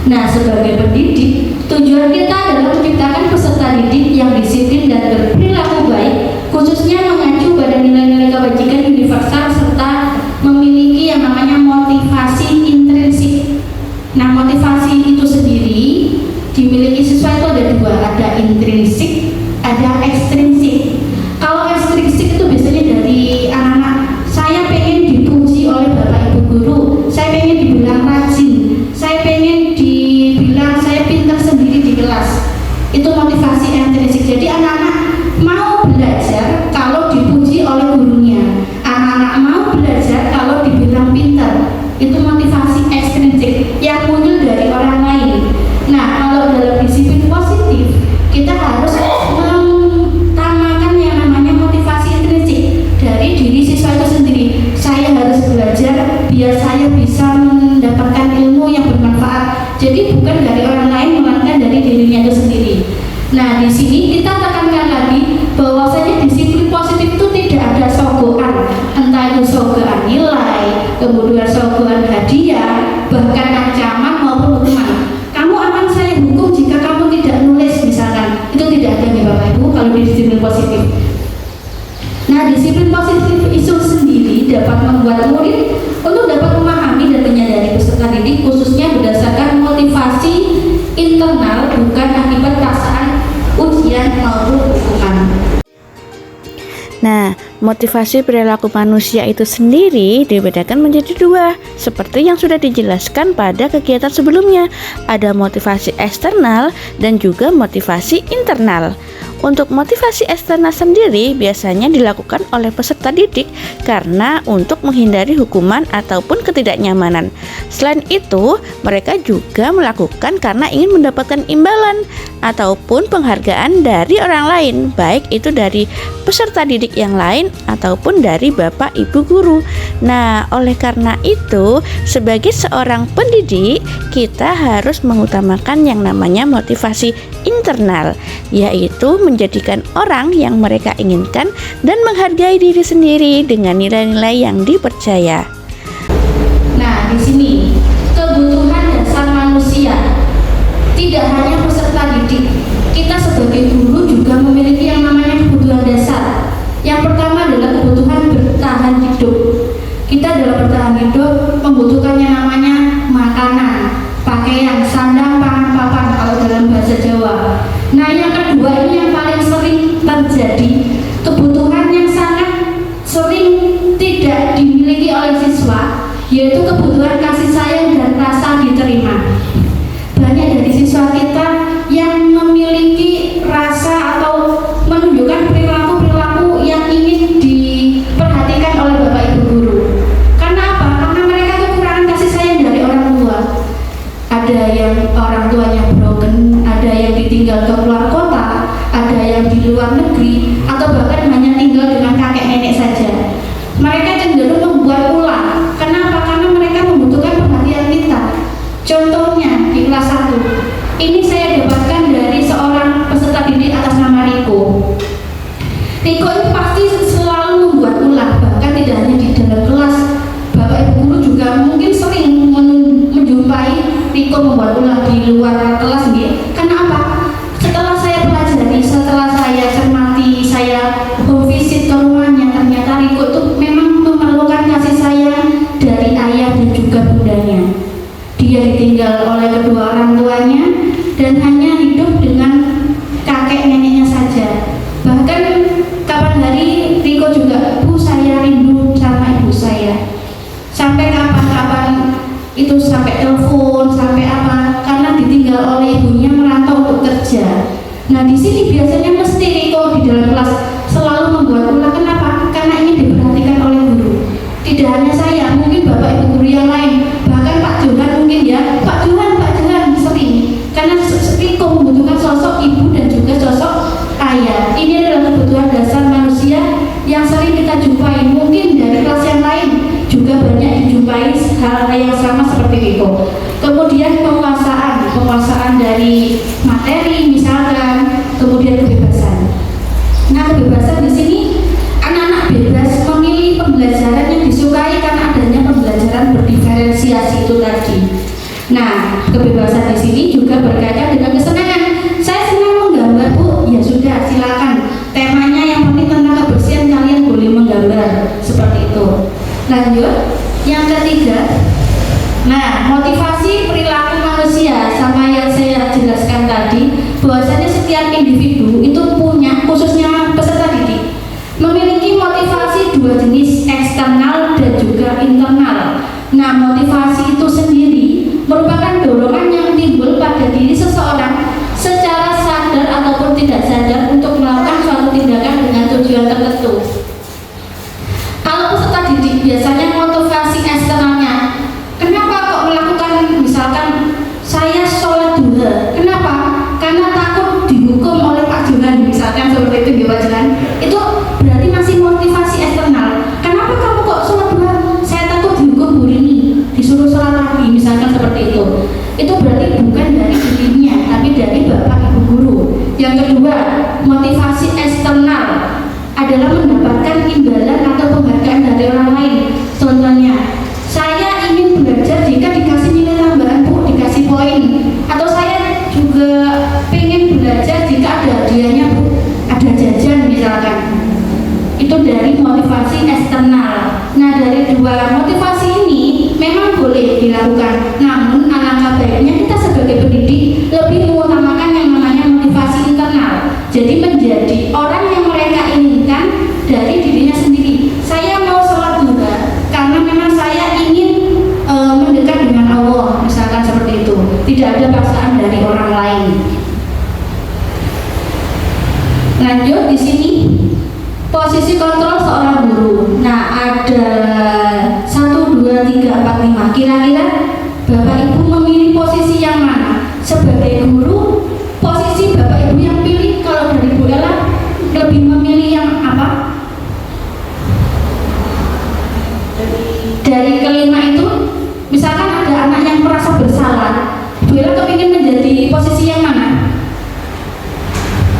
Nah, sebagai pendidik, tujuan kita adalah menciptakan peserta didik yang disiplin dan berperilaku baik, khususnya mengacu pada nilai-nilai kebajikan universal serta memiliki yang namanya motivasi intrinsik. Nah, motivasi itu sendiri dimiliki siswa itu ada dua, ada intrinsik, ada ekstrinsik. Kalau ekstrinsik itu biasanya dari anak-anak, saya pengen dipuji oleh Bapak Ibu guru, saya pengen dibilang rajin, saya pengen dibilang saya pintar sendiri di kelas. Itu motivasi intrinsik. Jadi anak-anak mau belajar kalau dipuji oleh gurunya, anak-anak mau belajar kalau dibilang pintar. Itu motivasi ekstrinsik yang muncul dari orang lain. Nah, kalau dalam disiplin positif, kita harus mengutamakan yang namanya motivasi intrinsik dari diri siswa itu sendiri. Saya harus belajar biar saya bisa mendapatkan ilmu yang bermanfaat. Jadi bukan dari orang lain, melainkan dari dirinya itu sendiri. Nah, di sini kita tekankan lagi bahwasanya disiplin positif itu tidak ada sogokan, entah itu sogokan nilai, kemudian sogokan hadiah, bahkan ancaman maupun hukuman. Kamu akan saya hukum jika kamu tidak nulis misalkan. Itu tidak ada nih Bapak Ibu kalau di disiplin positif. Nah, disiplin positif itu sendiri dapat membuat murid untuk dapat memahami dan menyadari peserta didik khususnya berdasarkan motivasi internal, bukan akibat paksaan ujian maupun hukuman. Nah, motivasi perilaku manusia itu sendiri dibedakan menjadi dua, seperti yang sudah dijelaskan pada kegiatan sebelumnya. Ada motivasi eksternal dan juga motivasi internal. Untuk motivasi eksternal sendiri biasanya dilakukan oleh peserta didik karena untuk menghindari hukuman ataupun ketidaknyamanan. Selain itu, mereka juga melakukan karena ingin mendapatkan imbalan ataupun penghargaan dari orang lain, baik itu dari peserta didik yang lain ataupun dari Bapak Ibu guru. Nah, oleh karena itu, sebagai seorang pendidik, kita harus mengutamakan yang namanya motivasi internal, yaitu menjadikan orang yang mereka inginkan dan menghargai diri sendiri dengan nilai-nilai yang dipercaya. Nah, di sini kebutuhan dasar manusia tidak hanya peserta didik. Kita sebagai guru juga memiliki yang namanya kebutuhan dasar. Yang pertama adalah kebutuhan bertahan hidup. Kita dalam bertahan hidup membutuhkan yang namanya makanan, pakaian, sandang, pangan, papan kalau dalam bahasa Jawa. Nah, yang kedua ini yang paling sering terjadi, kebutuhan yang sangat sering tidak dimiliki oleh siswa, yaitu kebutuhan kasih sayang dan rasa diterima. Banyak dari siswa kita yang memiliki rasa atau menunjukkan perilaku-perilaku yang ingin diperhatikan oleh Bapak Ibu guru. Karena apa? Karena mereka kekurangan kasih sayang dari orang tua. Ada yang orang tuanya broken, ada yang ditinggal ke luar kota, ada yang di luar negeri, atau bahkan hanya tinggal dengan kakek nenek saja. Mereka cenderung membuat ulah. Kenapa? Karena mereka membutuhkan perhatian kita. Contohnya di kelas 1, ini saya dapatkan dari seorang peserta didik atas nama Riko. Riko itu pasti selalu membuat ulah, bahkan tidak hanya di dalam kelas. Bapak Ibu guru juga mungkin sering menjumpai Riko membuat ulah di luar kelas nggih. Karena apa? Setelah saya pelajari, setelah saya cermati, saya home visit ke rumahnya, ternyata Riko itu memang memerlukan kasih sayang dari ayah dan juga bundanya. Dia ditinggal oleh kedua orang tuanya dan hanya hidup dengan kakek neneknya saja. Bahkan kapan hari Riko juga, Bu saya rindu sama ibu saya. Sampai kapan-kapan itu sampai telepon, sampai apa, karena ditinggal oleh ibunya merantau untuk kerja. Nah di sini biasanya mesti Riko di dalam kelas selalu membuat ulah. Kenapa? Karena ingin diperhatikan oleh guru. Tidak hanya saya, mungkin bapak ibu guru yang lain, bahkan Pak Johan mungkin ya, Pak Johan sering. Karena Riko membutuhkan sosok ibu dan juga sosok ayah. Ini adalah kebutuhan dasar manusia yang sering kita jumpai. Mungkin dari kelas yang lain juga banyak dijumpai hal yang sama seperti Riko. Kemudian penguasaan dari materi misalkan, kemudian kebebasan. Nah kebebasan di sini anak-anak bebas memilih pembelajaran yang disukai karena adanya pembelajaran berdiferensiasi itu tadi. Nah kebebasan di sini juga berkaitan dengan kesenangan. Saya senang menggambar Bu, ya sudah silakan. Temanya yang penting tentang kebersihan, kalian boleh menggambar seperti itu. Lanjut, yang ketiga. Nah, motivasi perilaku manusia sama yang saya jelaskan tadi, bahwasanya setiap individu itu punya, khususnya peserta didik, memiliki motivasi dua jenis, eksternal dan juga internal. Nah, motivasi itu sendiri merupakan dorongan yang timbul pada diri seseorang secara sadar ataupun tidak sadar untuk melakukan suatu tindakan dengan tujuan tertentu. Kalau peserta didik biasanya motivasi eksternalnya, kenapa kok melakukan, misalkan saya sholat duha, kenapa? Karena takut dihukum oleh Pak Johan, misalkan seperti itu Pak Johan. Itu berarti masih motivasi eksternal. Kenapa kamu kok sholat duha? Saya takut dihukum Bu Rini, disuruh sholat lagi, misalkan seperti itu. Itu berarti bukan dari dirinya, tapi dari Bapak Ibu guru. Yang kedua, motivasi eksternal adalah mendapatkan imbalan atau penghargaan dari orang lain. Contohnya, saya ingin belajar jika dikasih nilai tambahan Bu, dikasih poin. Atau saya juga pengen belajar jika ada hadiahnya Bu, ada jajan misalkan. Itu dari motivasi eksternal. Nah dari dua motivasi ini memang boleh dilakukan, namun alangkah baiknya kita sebagai pendidik lebih mengutamakan yang namanya motivasi internal. Jadi menjadi orang yang mereka inginkan dari dirinya sendiri. Saya mau sholat duha karena memang saya ingin mendekat dengan Allah, misalkan seperti itu. Tidak ada paksaan dari orang lain. Lanjut di sini, posisi kontrol seorang guru. Nah ada 1, 2, 3, 4, 5. Kira-kira Bapak Ibu memilih posisi yang mana? Sebagai guru, posisi Bapak Ibu yang pilih, kalau dari Bu Ella lebih memilih yang apa? Dari kelima itu, misalkan ada anak yang merasa bersalah, Bu Ella kepingin menjadi posisi yang mana?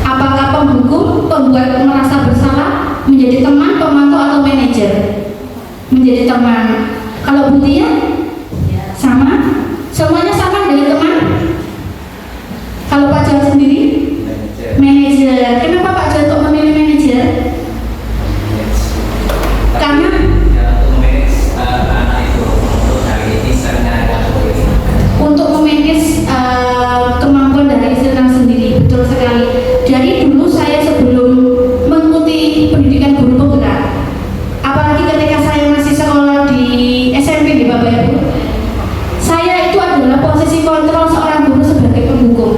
Apakah penghukum, pembuat merasa bersalah, menjadi teman, pemantau, atau manajer? Menjadi teman. Kalau Bu Tia? Sama? Semuanya sama dengan teman? Kalau Pak Johan sendiri? Manajer. Kenapa Pak Johan untuk memilih manajer? Karena untuk memanage kemampuan dari istri sendiri. Betul sekali. Jadi dulu saya sebelum mengikuti pendidikan guru penggerak, apalagi ketika saya masih sekolah di SMP di Bapak Ibu, saya itu adalah posisi kontrol seorang guru sebagai penghukum.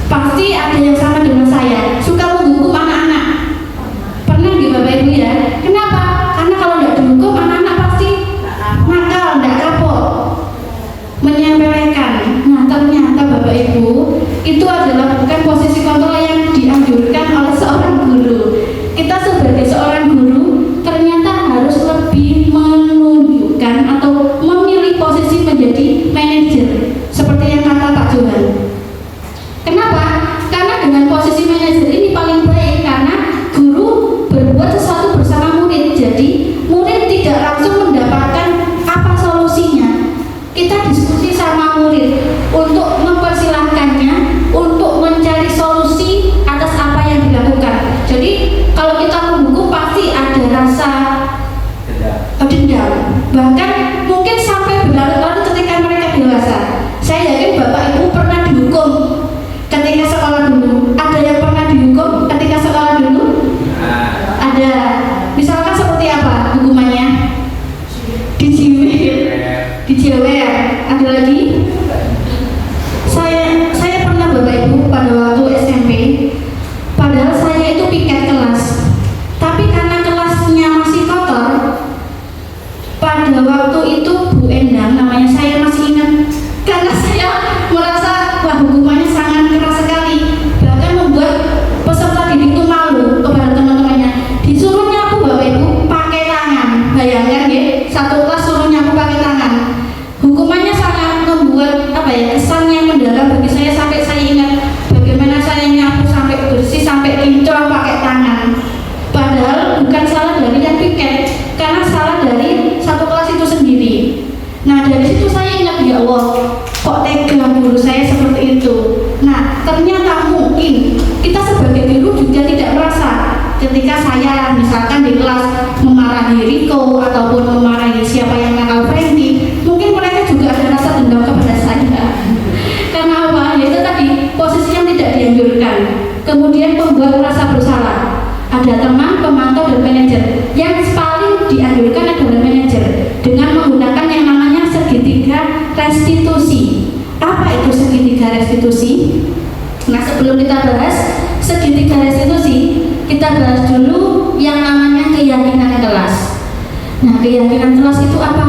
Pasti ada yang sama dengan saya, suka menghukum anak-anak. Pernah di Bapak Ibu ya? Kenapa? Karena kalau tidak dihukum anak-anak pasti nakal, tidak kapok, menyempelekan. Nah ternyata Bapak Ibu, itu adalah bukan posisi kontrol yang dianjurkan oleh seorang guru. Kita sebagai seorang guru ternyata harus lebih menunjukkan atau memilih posisi menjadi manajer, seperti yang kata Pak Johan. Kenapa? Karena dengan posisi manajer ini paling baik, karena guru berbuat sesuatu bersama murid. Jadi murid tidak langsung mendapatkan apa solusinya. Kita diskusi sama murid merasa wah hukumannya sangat keras sekali, bahkan membuat peserta didik itu malu kepada teman-temannya. Disuruh nyapu Bapak Ibu pakai tangan, bayangkan ya, satu kelas suruh nyapu pakai tangan. Hukumannya sangat membuat kesan yang mendalam bagi saya, sampai saya ingat bagaimana saya nyapu sampai bersih, sampai kinclong pakai tangan. Padahal bukan salah dari yang piket, karena salah dari satu kelas itu sendiri. Nah dari situ saya ingat, ya Allah, kok tega guru saya seperti itu. Nah ternyata mungkin kita sebagai guru juga tidak merasa ketika saya misalkan di kelas memarahi Riko ataupun memarahi siapa yang nakal Frankie, mungkin mereka juga ada rasa dendam kepada saya. Karena apa? Yaitu tadi posisi yang tidak dianjurkan, kemudian membuat rasa bersalah. Ada teman, pemantau, dan manajer. Yang paling dianjurkan adalah manajer dengan menggunakan yang namanya segitiga restitusi. Apa itu segitiga restitusi? Nah sebelum kita bahas segitiga restitusi, kita bahas dulu yang namanya keyakinan kelas. Nah keyakinan kelas itu apa?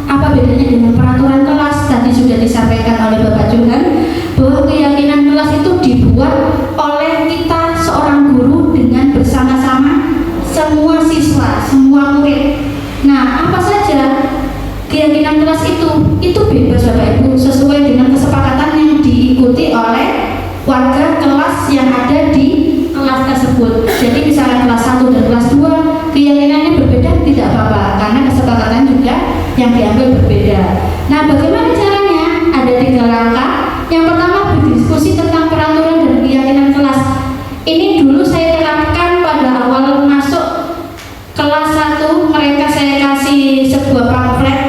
Apa bedanya dengan peraturan kelas? Tadi sudah disampaikan oleh Bapak Johan bahwa keyakinan kelas itu dibuat oleh kita seorang guru dengan bersama-sama semua siswa, semua murid. Nah apa saja keyakinan kelas itu bebas Bapak Ibu, sesuai dengan kesepakatan yang diikuti oleh warga kelas yang ada di kelas tersebut. Jadi misalnya kelas 1 dan kelas 2 keyakinannya berbeda, tidak apa-apa, karena kesepakatan juga yang diambil berbeda. Nah bagaimana caranya? Ada 3 langkah. Yang pertama berdiskusi tentang peraturan dan keyakinan kelas. Ini dulu saya terapkan pada awal masuk kelas 1. Mereka saya kasih sebuah pamflet,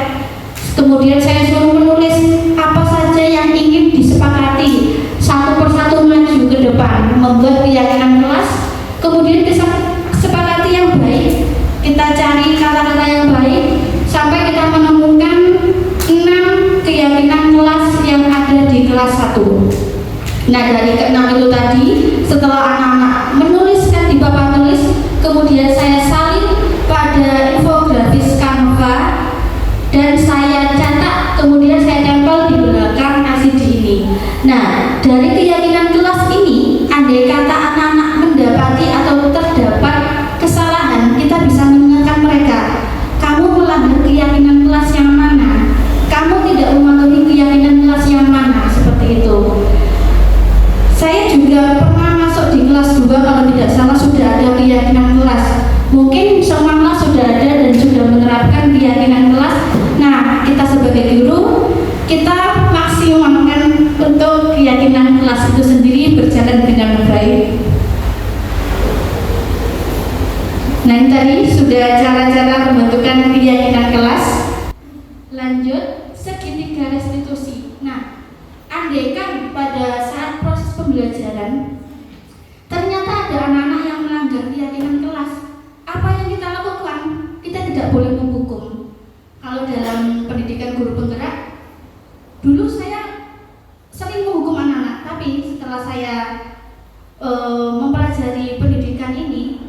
kemudian saya suruh menulis apa saja yang ingin disepakati, satu persatu maju ke depan membuat keyakinan kelas. Kemudian disepakati yang baik, kita cari kata-kata yang baik sampai kita menemukan 6 keyakinan kelas yang ada di kelas 1. Nah dari ke-6 itu tadi, setelah anak-anak menuliskan di papan tulis, kemudian saya salin pada infografis Canva dan saya catat, kemudian saya tempel di belakang LCD ini. Nah dari keyakinan kelas ini, andai kata anak-anak mendapati atau terdapat kesalahan, kita bisa mengingatkan mereka, kamu melanggar keyakinan kelas yang mana, kamu tidak mematuhi keyakinan kelas yang mana, seperti itu. Saya juga pernah masuk di kelas 2, kalau tidak salah sudah ada keyakinan kelas. Mungkin semua kelas sudah ada dan sudah menerapkan keyakinan kelas. Nah, kita sebagai guru, kita maksimalkan untuk keyakinan kelas itu sendiri berjalan dengan baik. Nah, ini tadi sudah cara-cara pembentukan keyakinan kelas. Lanjut, segitiga restitusi. Nah, andaikan pada saat proses pembelajaran ternyata ada anak-anak yang melanggar keyakinan kelas, apa yang kita lakukan? Kita tidak boleh menghukum. Kalau dalam pendidikan guru penggerak, dulu saya sering menghukum anak-anak, tapi setelah saya mempelajari pendidikan ini,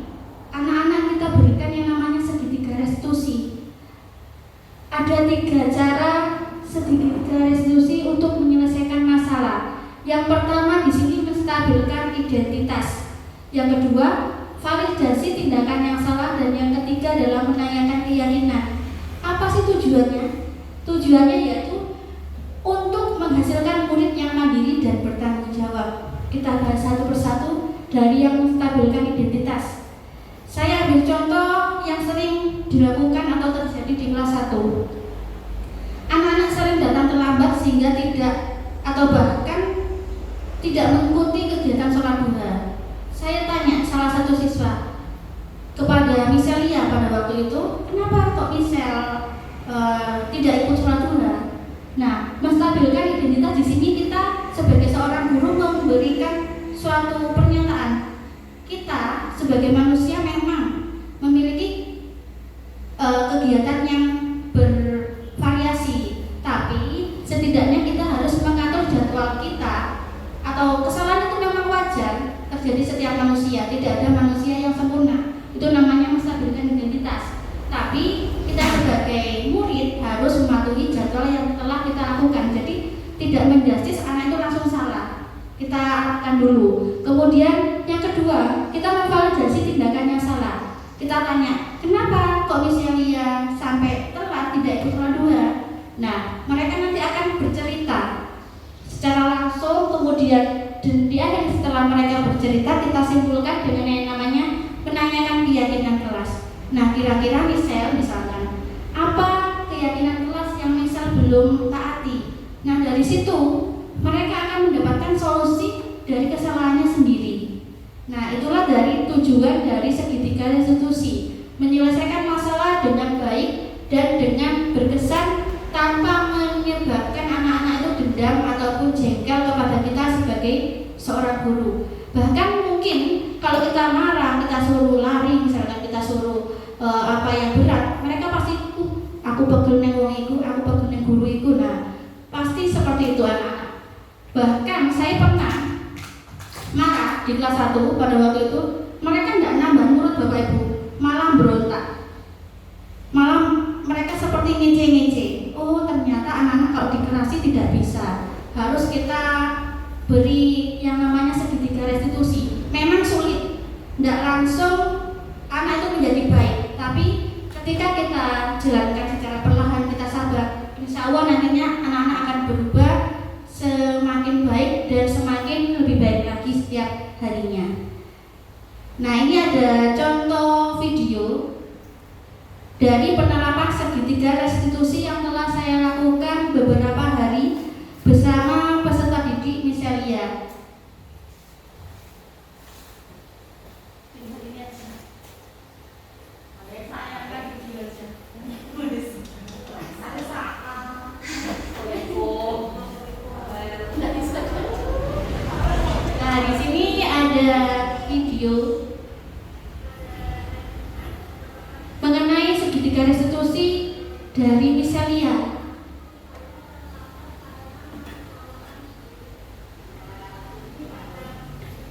anak-anak kita berikan yang namanya segitiga restitusi. Ada 3 cara segitiga restitusi untuk menyelesaikan masalah. Yang pertama di sini menstabilkan identitas. Yang kedua, validasi tindakan yang salah, dan yang ketiga adalah menanyakan keyakinan. Apa sih tujuannya? Tujuannya yaitu untuk menghasilkan murid yang mandiri dan bertanggung jawab. Kita bahas satu persatu dari yang menstabilkan identitas. Saya ambil contoh yang sering dilakukan atau terjadi di kelas 1. Anak-anak sering datang terlambat sehingga tidak atau bahkan tidak mengikuti kegiatan sholat duha. Saya tanya salah satu siswa kepada Miselia pada waktu itu, kenapa kok Misel tidak ikut sholat duha? Nah, menstabilkan identitas di sini kita sebagai seorang guru memberikan suatu pernyataan. Kita sebagai manusia memang memiliki kegiatan yang bervariasi, tapi setidaknya kita harus mengatur jadwal kita. Atau kesalahan itu memang wajar terjadi setiap manusia, tidak ada manusia yang sempurna. Itu namanya menstabilkan identitas. Tapi kita sebagai murid harus mematuhi jadwal yang telah kita lakukan. Jadi tidak menjustis anak itu langsung salah. Kita arahkan dulu. Kemudian yang kedua, kita memvalidasi tindakan yang salah. Kita tanya, kenapa kok misalnya sampai telat tidak ikut sholat duha? Nah, mereka nanti akan bercerita secara langsung, kemudian di akhir setelah mereka bercerita kita simpulkan dengan yang namanya menanyakan keyakinan kelas. Nah, kira-kira misalkan apa keyakinan kelas yang belum taati. Nah, dari situ mereka akan mendapatkan solusi dari kesalahannya sendiri. Nah, itulah dari tujuan dari segitiga restitusi, menyelesaikan masalah dengan baik dan dengan berkesan tanpa menyebabkan anak-anak itu dendam ataupun jengkel kepada kita sebagai seorang guru. Bahkan mungkin kalau kita marah, kita suruh lari, misalkan kita suruh apa yang berat, mereka pasti aku pegel neng wong iku, aku pegel neng guru iku. Nah, pasti seperti itu anak-anak. Bahkan saya pernah marah di kelas 1 pada waktu itu, mereka tidak nambah nurut Bapak Ibu, malah berontak. Malah mereka seperti ngece-ngece. Oh, ternyata anak-anak kalau dikerasi tidak bisa. Harus kita beri yang namanya segitiga restitusi. Memang sulit, tidak langsung anak itu menjadi baik, tapi ketika kita jalankan secara perlahan, kita sabar, insya Allah nantinya anak-anak akan berubah semakin baik dan semakin lebih baik lagi setiap harinya. Nah, ini ada contoh video dari penerapan segitiga restitusi yang telah saya lakukan beberapa hari bersama peserta didik Miselia. Nah, di sini ada video mengenai segitiga restitusi dari Miselia.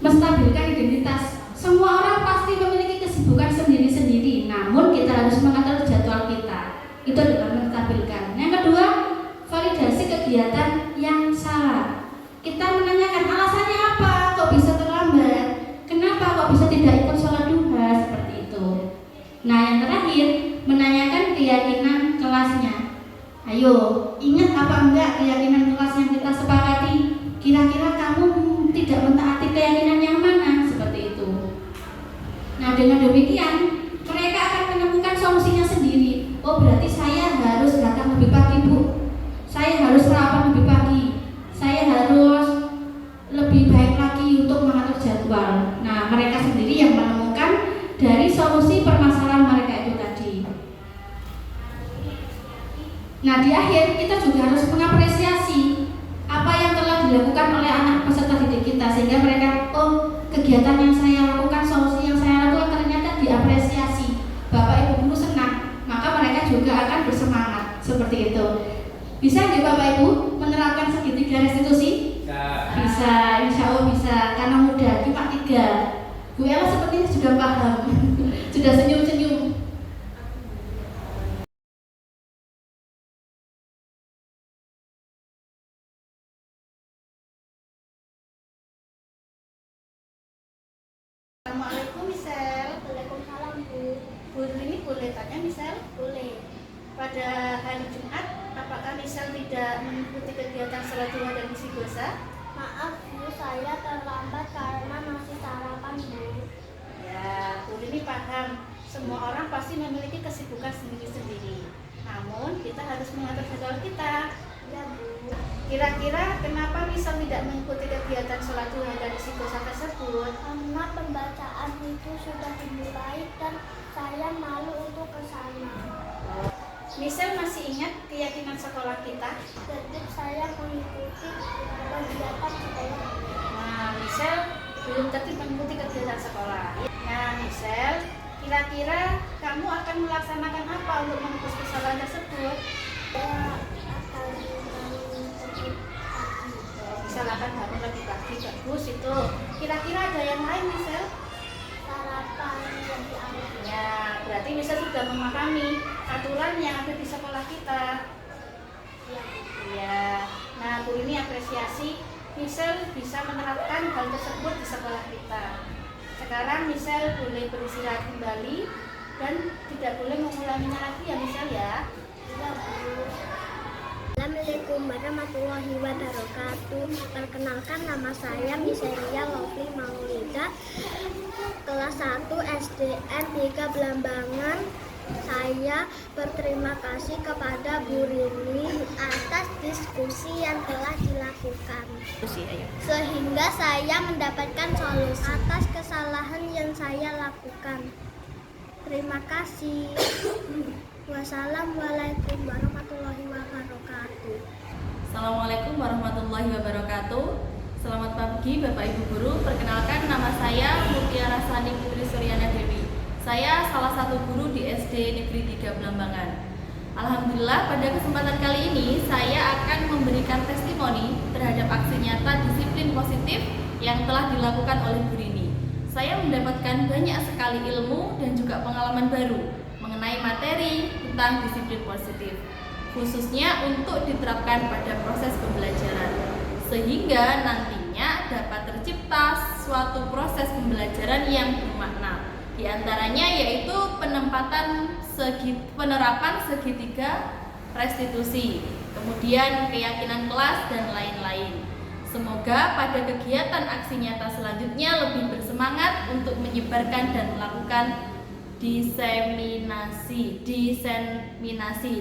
Menstabilkan identitas. Semua orang pasti memiliki kesibukan sendiri-sendiri, namun kita harus mengatur jadwal kita. Itu adalah menstabilkan. Yang kedua, validasi kegiatan yang salah. Kita menanyakan alasannya apa, kok bisa terlambat, kenapa kok bisa tidak ikut sholat duha, seperti itu. Nah, yang terakhir, menanyakan keyakinan kelasnya. Ayo, ingat apa enggak keyakinan kelas yang kita sepakati? Kira-kira kamu tidak mentaati keyakinan yang mana? Seperti itu. Nah, dengan demikian mereka akan menemukan solusinya sendiri. Oh, berarti saya harus datang lebih pagi, Bu. Saya harus sarapan lebih pagi. Saya harus lebih baik lagi untuk mengatur jadwal. Nah, mereka sendiri yang menemukan dari solusi permasalahan mereka itu tadi. Nah, di akhir kita juga harus mengapresiasi apa yang telah dilakukan oleh anak peserta didik kita, sehingga mereka, oh, kegiatan yang saya lakukan, solusi yang saya lakukan ternyata diapresiasi. Bapak Ibu guru senang, maka mereka juga akan bersemangat. Seperti itu. Bisa nggak Bapak Ibu menerapkan segitiga restitusi? Bisa, insya Allah bisa, karena mudah, cuma 3. Bu Ella sepertinya sudah paham, sudah senyum-senyum. Assalamualaikum, Misel. Waalaikumsalam, Bu. Bu, ini boleh tanya, Misel? Boleh. Pada hari Jumat, apakah Misel tidak mengikuti kegiatan sholat duha dan isi dosa? Maaf, Bu, saya terlambat karena masih sarapan, Bu. Ya, Bu ini paham. Semua orang pasti memiliki kesibukan sendiri-sendiri. Namun, kita harus mengatur jadwal kita. Ya, Bu. Kira-kira kenapa Misel tidak mengikuti kegiatan sholat duha dan isi dosa tersebut? Karena pembacaan itu sudah dimulai dan saya malu untuk ke sana. Misel masih ingat keyakinan sekolah kita? Jadi saya mengikuti kegiatan sekolah. Nah, Misel belum tertib mengikuti kegiatan sekolah. Nah, Misel, kira-kira kamu akan melaksanakan apa untuk menembus kesalahan tersebut? Saya akan bangun lebih pagi. Misel akan bangun lebih pagi, bagus itu. Kira-kira ada yang lain, Misel? Sarapan lebih awal. Ya, berarti Misel sudah memahami aturan yang ada di sekolah kita. Ya. Ya. Nah, Bu ini apresiasi Michelle bisa menerapkan hal tersebut di sekolah kita. Sekarang Michelle boleh beristirahat kembali dan tidak boleh mengulanginya lagi ya Michelle ya. Iya, Bu. Assalamualaikum warahmatullahi wabarakatuh. Perkenalkan, nama saya Miseria Lovely Maulida, kelas 1 SDN 3 Blambangan. Saya berterima kasih kepada Bu Rini atas diskusi yang telah dilakukan, sehingga saya mendapatkan solusi atas kesalahan yang saya lakukan. Terima kasih. Wassalamualaikum warahmatullahi wabarakatuh. Assalamualaikum warahmatullahi wabarakatuh. Selamat pagi Bapak Ibu Guru. Perkenalkan, nama saya Mutiara Sani Putri Suryana Dewi. Saya salah satu guru di SD Negeri 3 Blambangan. Alhamdulillah, pada kesempatan kali ini saya akan memberikan testimoni terhadap aksi nyata disiplin positif yang telah dilakukan oleh Bu Rini. Saya mendapatkan banyak sekali ilmu dan juga pengalaman baru mengenai materi tentang disiplin positif, khususnya untuk diterapkan pada proses pembelajaran, sehingga nantinya dapat tercipta suatu proses pembelajaran yang bermakna. Di antaranya yaitu penerapan segitiga restitusi, kemudian keyakinan kelas, dan lain-lain. Semoga pada kegiatan aksi nyata selanjutnya lebih bersemangat untuk menyebarkan dan melakukan diseminasi.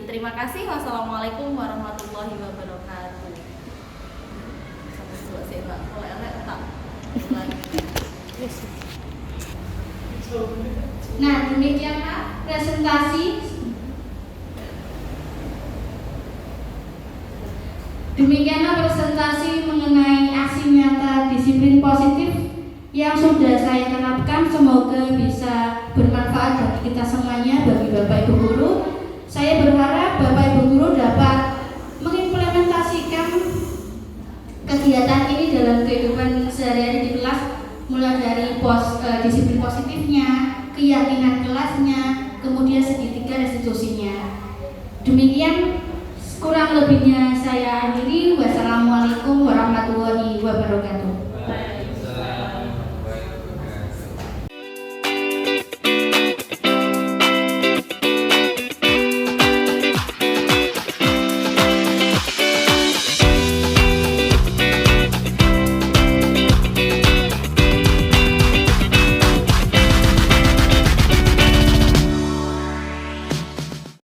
Terima kasih. Wassalamualaikum warahmatullahi wabarakatuh. Nah, demikianlah presentasi. Demikianlah presentasi mengenai aksi nyata disiplin positif yang sudah saya terapkan. Semoga bisa bermanfaat bagi kita semuanya, bagi Bapak Ibu Guru. Saya berharap Bapak Ibu Guru dapat mengimplementasikan kegiatan ini dalam kehidupan sehari-hari di kelas, mulai dari disiplin positifnya, keyakinan kelasnya, kemudian segitiga restitusinya. Demikian, kurang lebihnya saya akhiri. Wassalamualaikum warahmatullahi wabarakatuh.